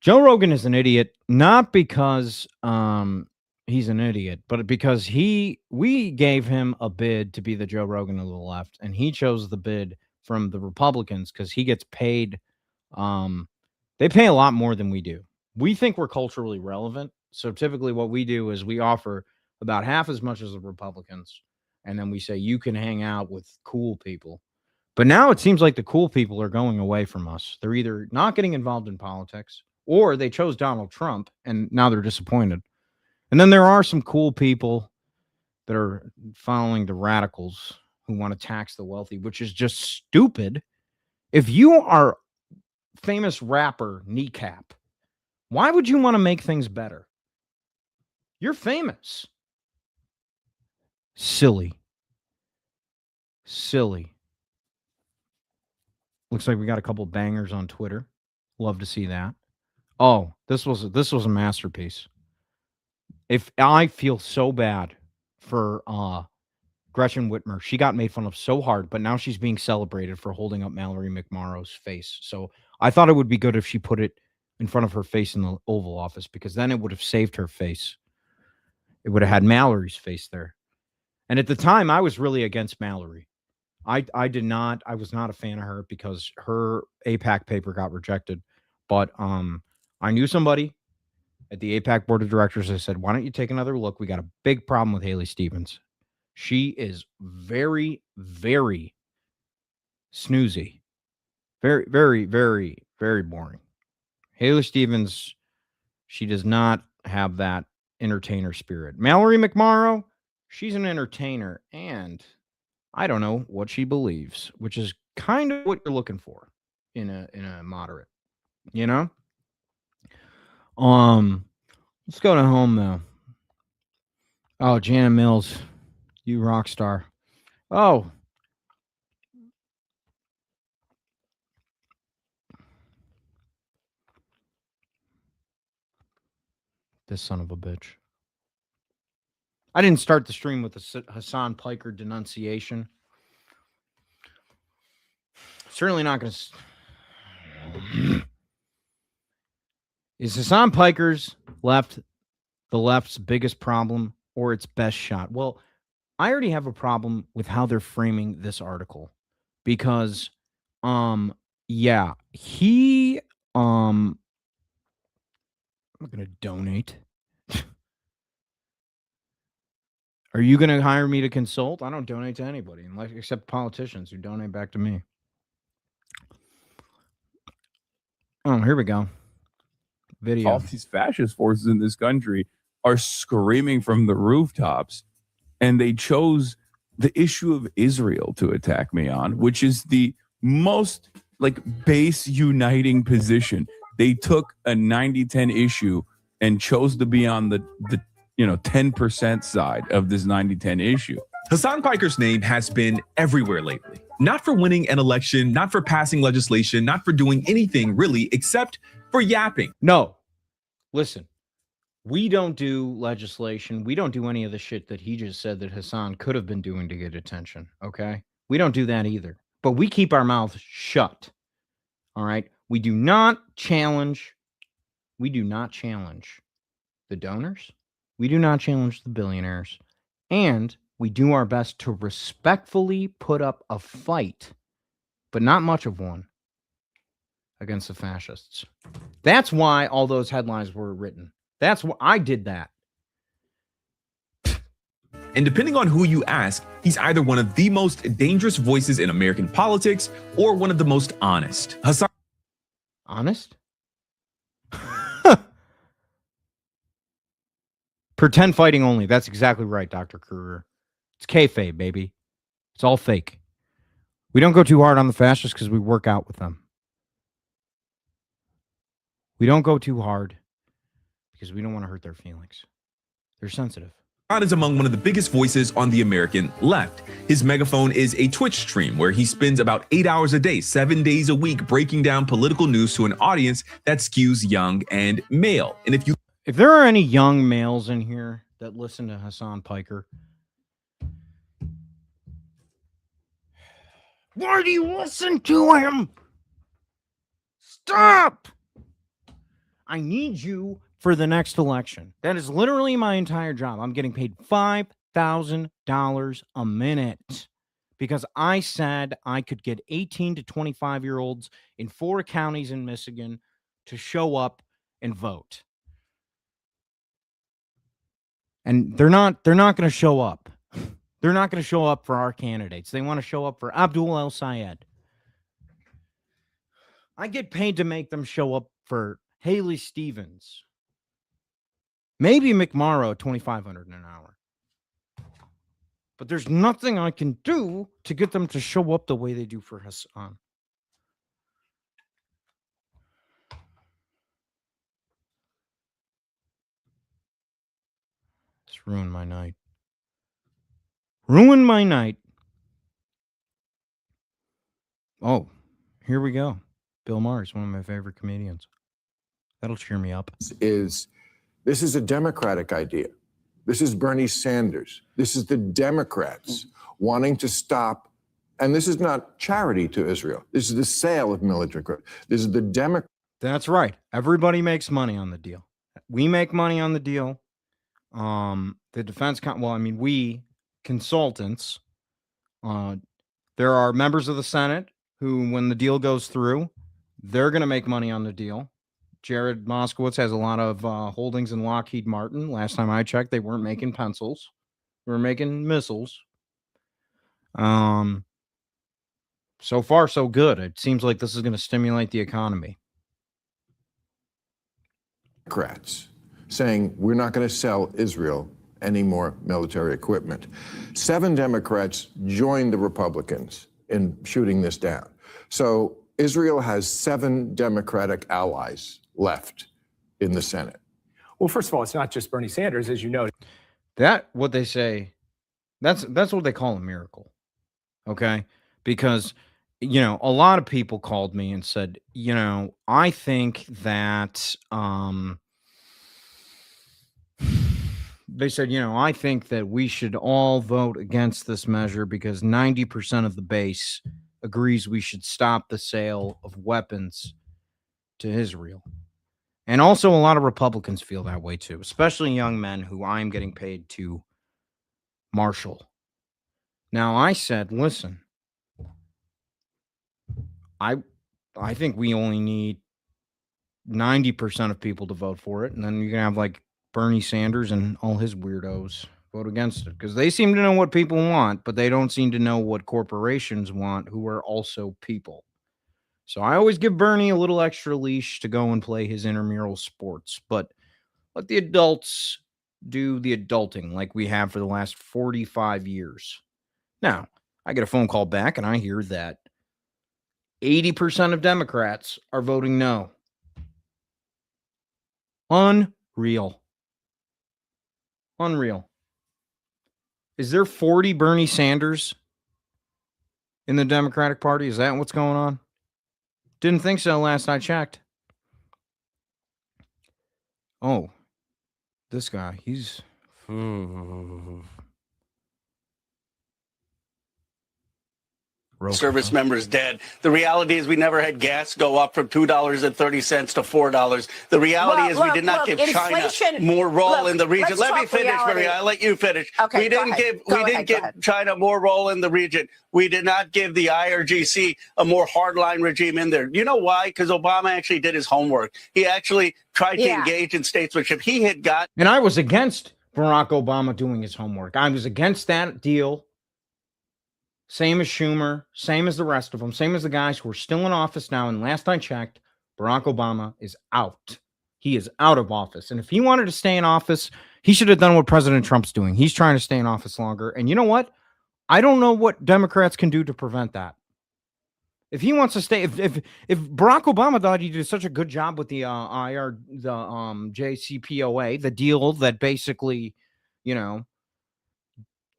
Joe Rogan is an idiot, not because he's an idiot, but because we gave him a bid to be the Joe Rogan of the left, and he chose the bid from the Republicans because he gets paid. They pay a lot more than we do. We think we're culturally relevant, so typically what we do is we offer about half as much as the Republicans, and then we say you can hang out with cool people. But now it seems like the cool people are going away from us. They're either not getting involved in politics, or they chose Donald Trump, and now they're disappointed. And then there are some cool people that are following the radicals who want to tax the wealthy, which is just stupid. If you are famous rapper Kneecap, why would you want to make things better? You're famous. Silly. Looks like we got a couple bangers on Twitter. Love to see that. Oh, this was a masterpiece. If I feel so bad for Gretchen Whitmer, she got made fun of so hard, but now she's being celebrated for holding up Mallory McMorrow's face. So I thought it would be good if she put it in front of her face in the Oval Office, because then it would have saved her face. It would have had Mallory's face there. And at the time, I was really against Mallory. I was not a fan of her because her AIPAC paper got rejected. But I knew somebody at the AIPAC board of directors. I said, why don't you take another look? We got a big problem with Haley Stevens. She is very, very snoozy. Very, very, very, very boring. Haley Stevens, she does not have that entertainer spirit. Mallory McMorrow, she's an entertainer, and I don't know what she believes, which is kind of what you're looking for in a moderate, you know? Let's go to home though. Oh, Janet Mills, you rock star. Oh. This son of a bitch. I didn't start the stream with the Hassan Piker denunciation. Certainly not going to. Is Hassan Piker's the left's biggest problem or its best shot? Well, I already have a problem with how they're framing this article because, yeah, I'm going to donate. Are you going to hire me to consult? I don't donate to anybody, except politicians who donate back to me. Oh, here we go. Video. All these fascist forces in this country are screaming from the rooftops, and they chose the issue of Israel to attack me on, which is the most base uniting position. They took a 90-10 issue and chose to be on the 10% side of this 90-10 issue. Hassan Piker's name has been everywhere lately. Not for winning an election, not for passing legislation, not for doing anything really, except for yapping. No, listen, we don't do legislation. We don't do any of the shit that he just said that Hassan could have been doing to get attention, okay? We don't do that either. But we keep our mouths shut, all right? We do not challenge the donors. We do not challenge the billionaires. And we do our best to respectfully put up a fight, but not much of one, against the fascists. That's why all those headlines were written. That's why I did that. And depending on who you ask, he's either one of the most dangerous voices in American politics or one of the most honest. Hassan. Honest? Pretend fighting only. That's exactly right, Dr. Kruger. It's kayfabe, baby. It's all fake. We don't go too hard on the fascists because we work out with them. We don't go too hard because we don't want to hurt their feelings. They're sensitive. Hassan is among one of the biggest voices on the American left. His megaphone is a Twitch stream where he spends about 8 hours a day, 7 days a week, breaking down political news to an audience that skews young and male. And if there are any young males in here that listen to Hassan Piker, why do you listen to him? Stop! I need you for the next election. That is literally my entire job. I'm getting paid $5,000 a minute because I said I could get 18 to 25-year-olds in 4 counties in Michigan to show up and vote. And they're not going to show up. They're not going to show up for our candidates. They want to show up for Abdul El Sayed. I get paid to make them show up for Haley Stevens. Maybe McMorrow, $2,500 an hour. But there's nothing I can do to get them to show up the way they do for Hassan. It's ruined my night. Ruined my night. Oh, here we go. Bill Maher is one of my favorite comedians. That'll cheer me up. This is a Democratic idea. This is Bernie Sanders. This is the Democrats wanting to stop. And this is not charity to Israel. This is the sale of military equipment. This is the Democrats. That's right. Everybody makes money on the deal. We make money on the deal. The defense, we consultants. There are members of the Senate who, when the deal goes through, they're going to make money on the deal. Jared Moskowitz has a lot of holdings in Lockheed Martin. Last time I checked, they weren't making pencils. They were making missiles. So far, so good. It seems like this is going to stimulate the economy. Democrats saying we're not going to sell Israel any more military equipment. 7 Democrats joined the Republicans in shooting this down. So Israel has 7 Democratic allies left in the Senate. Well, first of all, it's not just Bernie Sanders, as you know. That what they say, that's what they call a miracle. Okay? Because, a lot of people called me and said, I think that they said, I think that we should all vote against this measure because 90% of the base agrees we should stop the sale of weapons to Israel. And also a lot of Republicans feel that way too, especially young men who I'm getting paid to marshal. Now I said, listen, I think we only need 90% of people to vote for it. And then you're going to have like Bernie Sanders and all his weirdos vote against it because they seem to know what people want, but they don't seem to know what corporations want, who are also people. So I always give Bernie a little extra leash to go and play his intramural sports, but let the adults do the adulting like we have for the last 45 years. Now, I get a phone call back and I hear that 80% of Democrats are voting no. Unreal. Is there 40 Bernie Sanders in the Democratic Party? Is that what's going on? Didn't think so last I checked. Oh, this guy, he's... Service members dead. The reality is we never had gas go up from $2.30 to $4. The reality is we did not give China more role in the region. Let me finish, Maria. I'll let you finish. Okay, we didn't give China more role in the region. We did not give the IRGC a more hardline regime in there. You know why? Because Obama actually did his homework. He actually tried to engage in statesmanship. He had got... And I was against Barack Obama doing his homework. I was against that deal. Same as Schumer, same as the rest of them, same as the guys who are still in office now. And last I checked, Barack Obama is out. He is out of office. And if he wanted to stay in office, he should have done what President Trump's doing. He's trying to stay in office longer. And you know what? I don't know what Democrats can do to prevent that. If he wants to stay, if Barack Obama thought he did such a good job with the JCPOA, the deal that basically,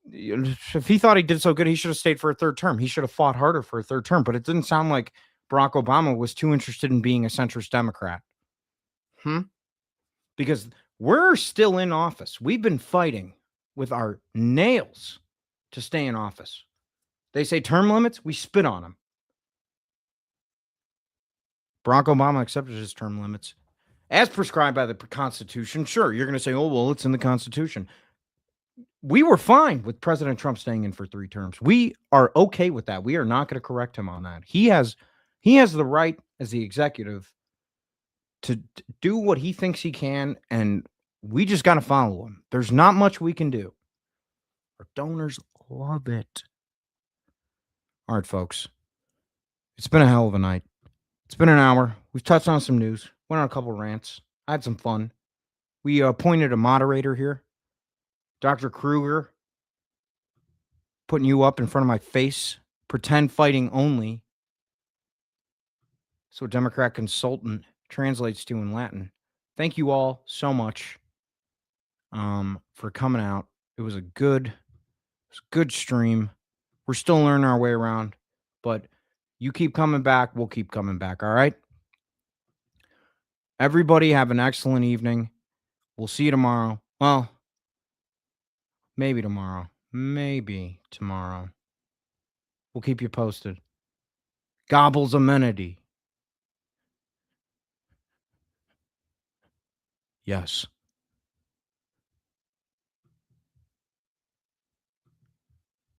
if he thought he did so good, he should have stayed for a third term. He should have fought harder for a third term. But it didn't sound like Barack Obama was too interested in being a centrist Democrat. Because we're still in office. We've been fighting with our nails to stay in office. They say term limits, we spit on them. Barack Obama accepted his term limits. as prescribed by the Constitution. Sure, you're going to say, oh, well, it's in the Constitution. We were fine with President Trump staying in for 3 terms. We are okay with that. We are not going to correct him on that. He has the right as the executive to do what he thinks he can, and we just got to follow him. There's not much we can do. Our donors love it. All right, folks. It's been a hell of a night. It's been an hour. We've touched on some news. Went on a couple rants. I had some fun. We appointed a moderator here. Dr. Kruger, putting you up in front of my face. Pretend fighting only. So Democrat consultant translates to in Latin. Thank you all so much for coming out. It was a good stream. We're still learning our way around, but you keep coming back, we'll keep coming back, all right? Everybody have an excellent evening. We'll see you tomorrow. Well, maybe tomorrow. Maybe tomorrow. We'll keep you posted. Gobbles amenity. Yes.